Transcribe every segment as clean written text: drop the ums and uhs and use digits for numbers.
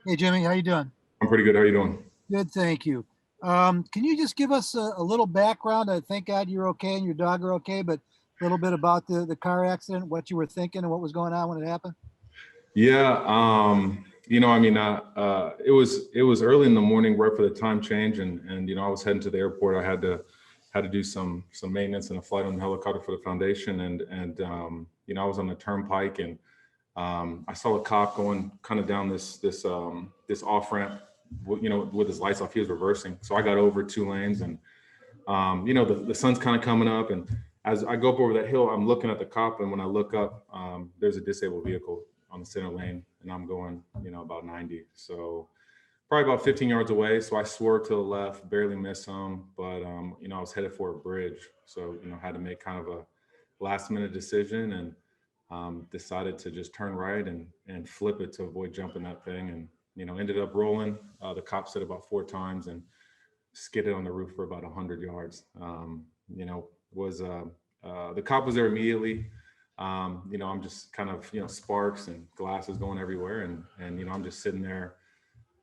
Hey Jimmy, how you doing? I'm pretty good. How you doing? Good, thank you. Can you just give us a little background? I thank God you're okay and your dog are okay, but a little bit about the car accident, what you were thinking, and what was going on when it happened. Yeah, it was early in the morning, right for the time change, and I was heading to the airport. I had to do some maintenance and a flight on the helicopter for the foundation, and I was on the turnpike, and I saw a cop going kind of down this off ramp, with his lights off. He was reversing, so I got over 2 lanes, and the sun's kind of coming up, and as I go up over that hill, I'm looking at the cop, and when I look up, there's a disabled vehicle on the center lane, and I'm going, about 90. So probably about 15 yards away. So I swerved to the left, barely missed him, but I was headed for a bridge, so had to make kind of a last minute decision, and decided to just turn right and flip it to avoid jumping that thing, and ended up rolling. The cop said about 4 times, and skidded on the roof for about 100 yards. Was The cop was there immediately. I'm just kind of, sparks and glasses going everywhere, and I'm just sitting there,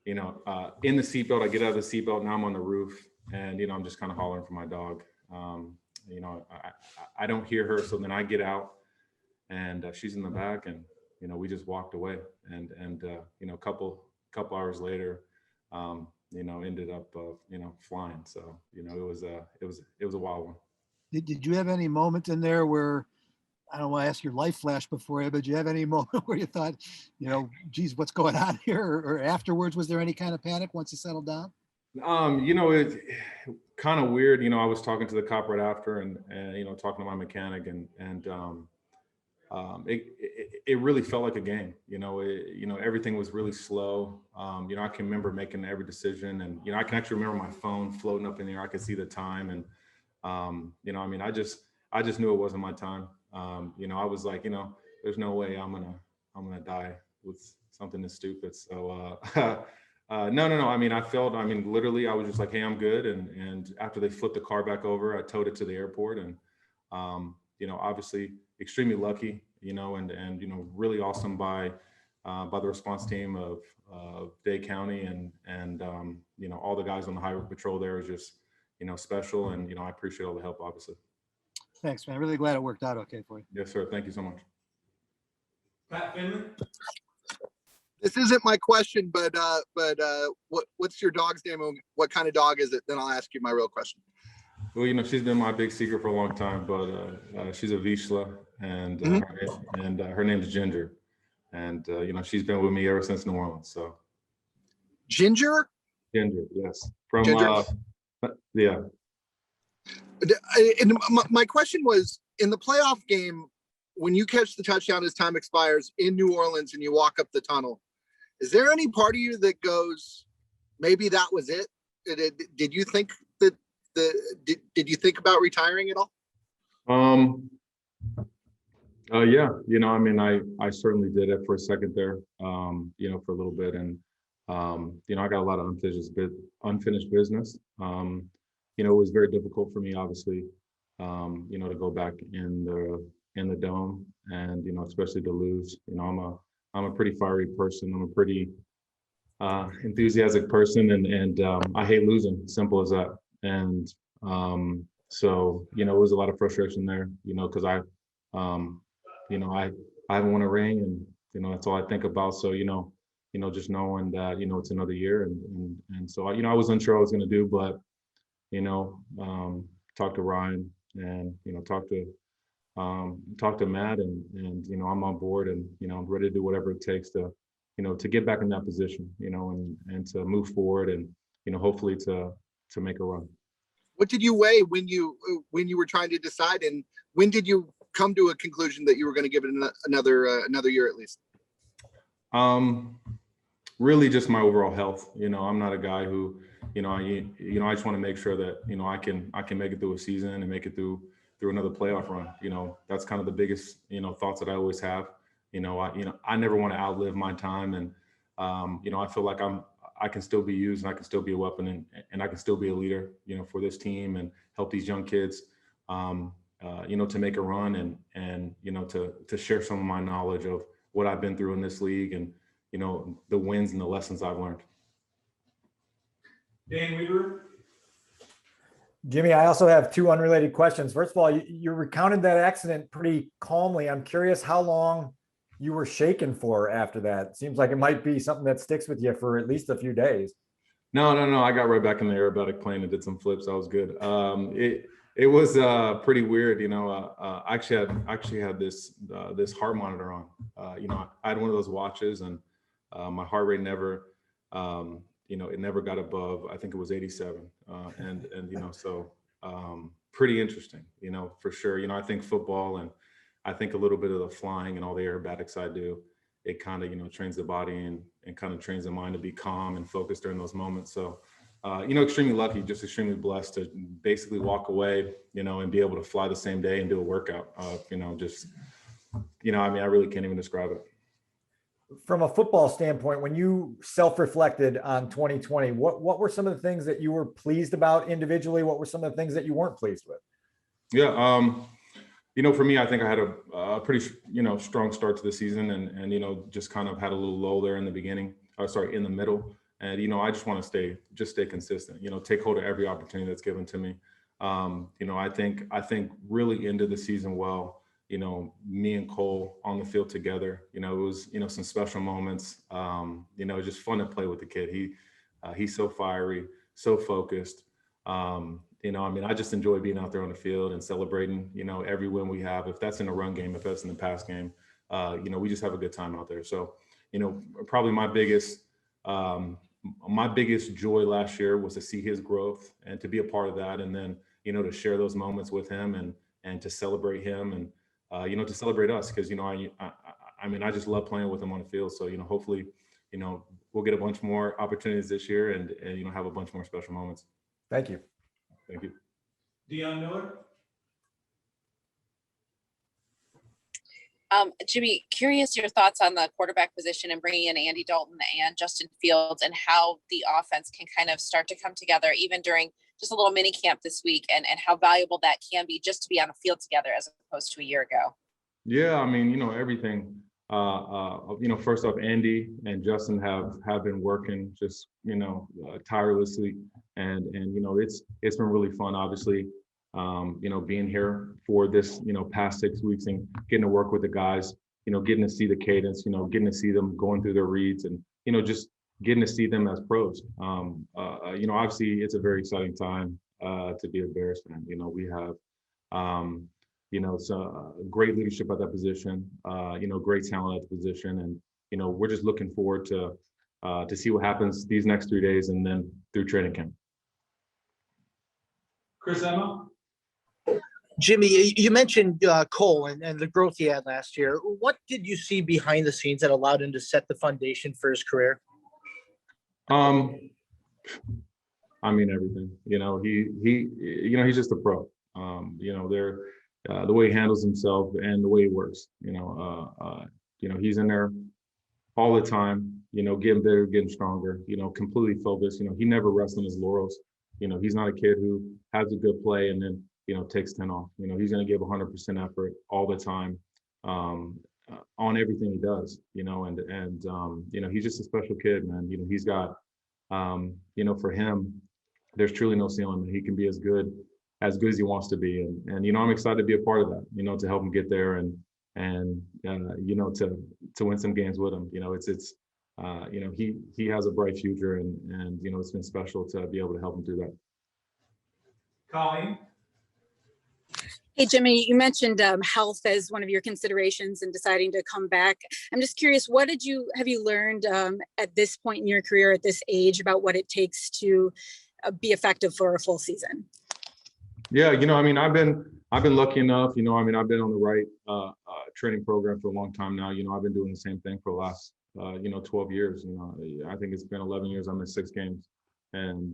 in the seatbelt. I get out of the seatbelt, now I'm on the roof, and I'm just kind of hollering for my dog. I don't hear her, so then I get out, and she's in the back, and we just walked away, and a couple hours later, ended up flying. So it was a wild one. Did you have any moment in there where I don't want to ask your life flash before you, but did you have any moment where you thought, geez, what's going on here? Or afterwards, was there any kind of panic once you settled down? It kind of weird. I was talking to the cop right after, and talking to my mechanic, and it really felt like a game. Everything was really slow. I can remember making every decision, and I can actually remember my phone floating up in the air. I could see the time, and I just knew it wasn't my time. I was like, there's no way I'm gonna die with something this stupid. So no. Literally, I was just like, hey, I'm good. And after they flipped the car back over, I towed it to the airport, and obviously extremely lucky, and really awesome by the response team of Dade County, and all the guys on the highway patrol there is just special, and I appreciate all the help, obviously. Thanks, man. Really glad it worked out okay for you. Yes, sir. Thank you so much. Pat Finley. This isn't my question, but what's your dog's name and what kind of dog is it? Then I'll ask you my real question. Well, she's been my big secret for a long time, but she's a Vizsla, and her name is Ginger, and she's been with me ever since New Orleans. So Ginger. Ginger, yes, from Ginger. Yeah. And my question was, in the playoff game, when you catch the touchdown as time expires in New Orleans and you walk up the tunnel, is there any part of you that goes, maybe that was it? Did you think that did you think about retiring at all? Yeah, I certainly did it for a second there, for a little bit, and I got a lot of unfinished business. It was very difficult for me, obviously, to go back in the dome, and especially to lose. I'm a pretty fiery person. I'm a pretty enthusiastic person, and I hate losing. Simple as that. And so it was a lot of frustration there. Because I haven't won a ring, and that's all I think about. So just knowing that it's another year, and so I was unsure what I was going to do, but talk to Ryan, and talk to Matt, and I'm on board, and I'm ready to do whatever it takes to get back in that position, and to move forward, and hopefully to make a run. What did you weigh when you were trying to decide, and when did you come to a conclusion that you were going to give it another year at least? Really just my overall health. I'm not a guy who, I just want to make sure that, I can make it through a season and make it through another playoff run. That's kind of the biggest, thoughts that I always have. I never want to outlive my time, and, I feel like I can still be used, and I can still be a weapon, and I can still be a leader, for this team, and help these young kids, to make a run, and to share some of my knowledge of what I've been through in this league, and the wins and the lessons I've learned. Dan Weaver. Jimmy, I also have two unrelated questions. First of all, you recounted that accident pretty calmly. I'm curious how long you were shaken for after that. Seems like it might be something that sticks with you for at least a few days. No. I got right back in the aerobatic plane and did some flips. I was good. It was pretty weird. I actually had this heart monitor on. I had one of those watches, and my heart rate never, it never got above, I think it was 87. So pretty interesting, for sure. I think football, and I think a little bit of the flying and all the aerobatics I do, it kind of, trains the body and kind of trains the mind to be calm and focused during those moments. So, extremely lucky, just extremely blessed to basically walk away, and be able to fly the same day and do a workout. I really can't even describe it. From a football standpoint, when you self-reflected on 2020, what were some of the things that you were pleased about individually? What were some of the things that you weren't pleased with? Yeah. For me, I think I had a pretty, strong start to the season, and just kind of had a little lull there in the beginning. In the middle. And, I just want to stay consistent, take hold of every opportunity that's given to me. I think really ended the season well. Me and Cole on the field together, it was, some special moments. Just fun to play with the kid. He's so fiery, so focused. I just enjoy being out there on the field and celebrating, every win we have. If that's in a run game, if that's in the pass game, we just have a good time out there. So, probably my biggest joy last year was to see his growth and to be a part of that. And then, to share those moments with him and to celebrate him and, to celebrate us. Cause, I just love playing with him on the field. So, hopefully, we'll get a bunch more opportunities this year and have a bunch more special moments. Thank you. Thank you. Deion Miller. Jimmy, curious your thoughts on the quarterback position and bringing in Andy Dalton and Justin Fields and how the offense can kind of start to come together even during just a little mini camp this week and how valuable that can be just to be on the field together as opposed to a year ago. Yeah, everything. First off, Andy and Justin have been working just, tirelessly and it's been really fun, obviously, being here for this, past 6 weeks and getting to work with the guys, getting to see the cadence, getting to see them going through their reads and, just getting to see them as pros. Obviously it's a very exciting time to be a Bears fan. We have, great leadership at that position, great talent at the position. And, we're just looking forward to see what happens these next 3 days and then through training camp. Chris Emma. Jimmy, you mentioned Cole and the growth he had last year. What did you see behind the scenes that allowed him to set the foundation for his career? Everything. He's just a pro. The way he handles himself and the way he works. He's in there all the time. Getting better, getting stronger. Completely focused. He never rests on his laurels. He's not a kid who has a good play and then takes 10 off. He's going to give 100% effort all the time on everything he does. He's just a special kid, man. He's got, for him, there's truly no ceiling. He can be as good as he wants to be. And I'm excited to be a part of that, to help him get there and to win some games with him. He has a bright future and it's been special to be able to help him do that. Colleen. Hey, Jimmy, you mentioned health as one of your considerations in deciding to come back. I'm just curious, what have you learned at this point in your career, at this age, about what it takes to be effective for a full season? Yeah, I've been lucky enough, I've been on the right training program for a long time now. I've been doing the same thing for the last 12 years. I think it's been 11 years. I missed 6 games. And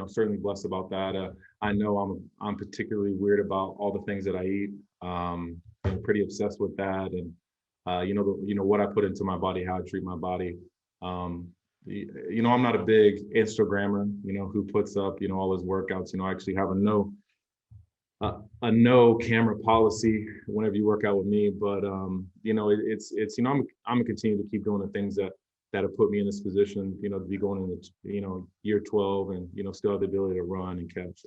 certainly blessed about that. I know I'm particularly weird about all the things that I eat. I'm pretty obsessed with that, and what I put into my body, how I treat my body. I'm not a big Instagrammer, who puts up all his workouts. I actually have a no camera policy whenever you work out with me. But I'm gonna continue to keep doing the things that that have put me in this position, you know, to be going into, you know, year 12 and, you know, still have the ability to run and catch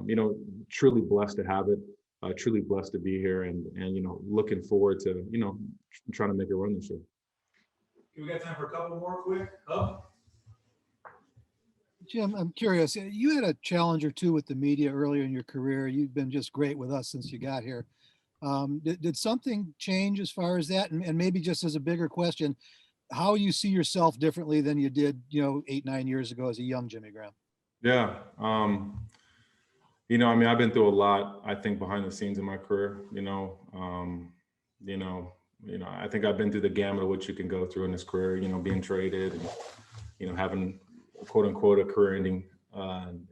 you know, truly blessed to have it, truly blessed to be here and, you know, looking forward to, you know, trying to make a run this year. We got time for a couple more quick. Up. Jim, I'm curious, you had a challenge or two with the media earlier in your career. You've been just great with us since you got here. Did something change as far as that? And maybe just as a bigger question, how you see yourself differently than you did, you know, 8, 9 years ago as a young Jimmy Graham? Yeah. You know, I mean, I've been through a lot, I think, behind the scenes in my career, you know, I think I've been through the gamut of what you can go through in this career, you know, being traded and, you know, having quote unquote a career ending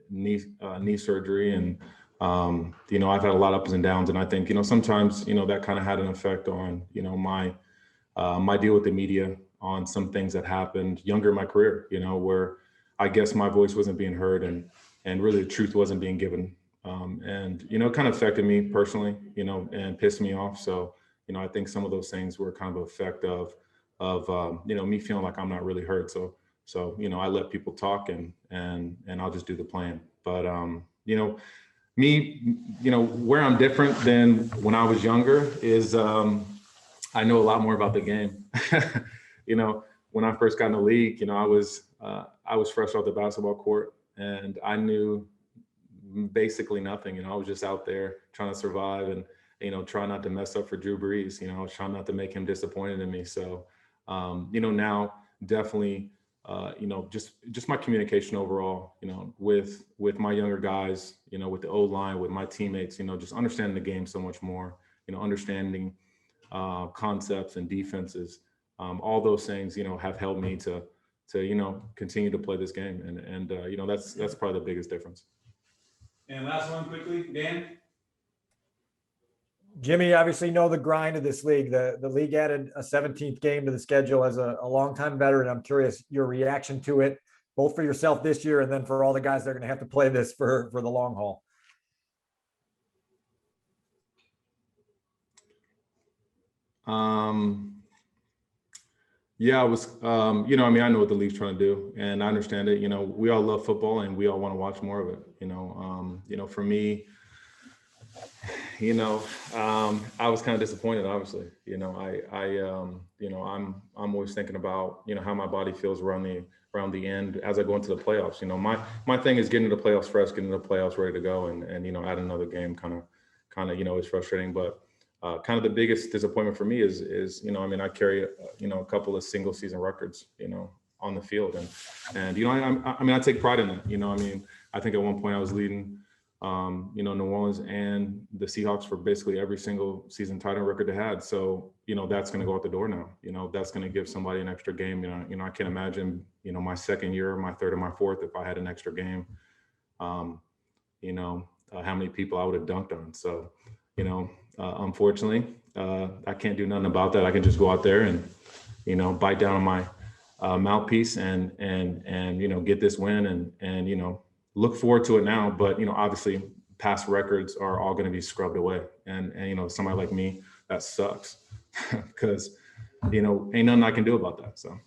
knee surgery. And, you know, I've had a lot of ups and downs. And I think, you know, sometimes, you know, that kind of had an effect on, you know, my deal with the media on some things that happened younger in my career, you know, where I guess my voice wasn't being heard and really the truth wasn't being given. And, you know, it kind of affected me personally, you know, and pissed me off. So, you know, I think some of those things were kind of an effect of you know, me feeling like I'm not really heard. So, you know, I let people talk and I'll just do the plan. But, you know, me, you know, where I'm different than when I was younger is I know a lot more about the game. You know, when I first got in the league, you know, I was fresh off the basketball court and I knew basically nothing. You know, I was just out there trying to survive and, you know, trying not to mess up for Drew Brees. You know, I was trying not to make him disappointed in me. So, you know, now definitely, you know, just my communication overall, you know, with my younger guys, you know, with the O-line, with my teammates, you know, just understanding the game so much more, you know, understanding concepts and defenses, all those things, you know, have helped me to, you know, continue to play this game. And you know, that's probably the biggest difference. And last one quickly, Dan. Jimmy, obviously know the grind of this league. The league added a 17th game to the schedule as a longtime veteran. I'm curious your reaction to it, both for yourself this year and then for all the guys that are going to have to play this for the long haul. Yeah, I was, you know, I mean, I know what the league's trying to do and I understand it. You know, we all love football and we all want to watch more of it. You know, for me, you know, I was kind of disappointed, obviously. You know, you know, I'm always thinking about, you know, how my body feels around the end as I go into the playoffs. You know, my thing is getting to the playoffs fresh, getting to the playoffs ready to go, and you know, add another game kind of, you know, is frustrating. But kind of the biggest disappointment for me is, you know, I mean, I carry, you know, a couple of single season records, you know, on the field, and you know, I mean, I take pride in that. You know, I mean, I think at one point I was leading, you know, New Orleans and the Seahawks for basically every single season title record they had. So, you know, that's going to go out the door now. You know, that's going to give somebody an extra game. You know, I can't imagine, you know, my second year, my third, or my fourth, if I had an extra game, you know, how many people I would have dunked on. So, you know, unfortunately, I can't do nothing about that. I can just go out there and, you know, bite down on my mouthpiece and you know, get this win and you know, look forward to it now. But you know, obviously, past records are all going to be scrubbed away, and you know, somebody like me, that sucks because you know, ain't nothing I can do about that. So.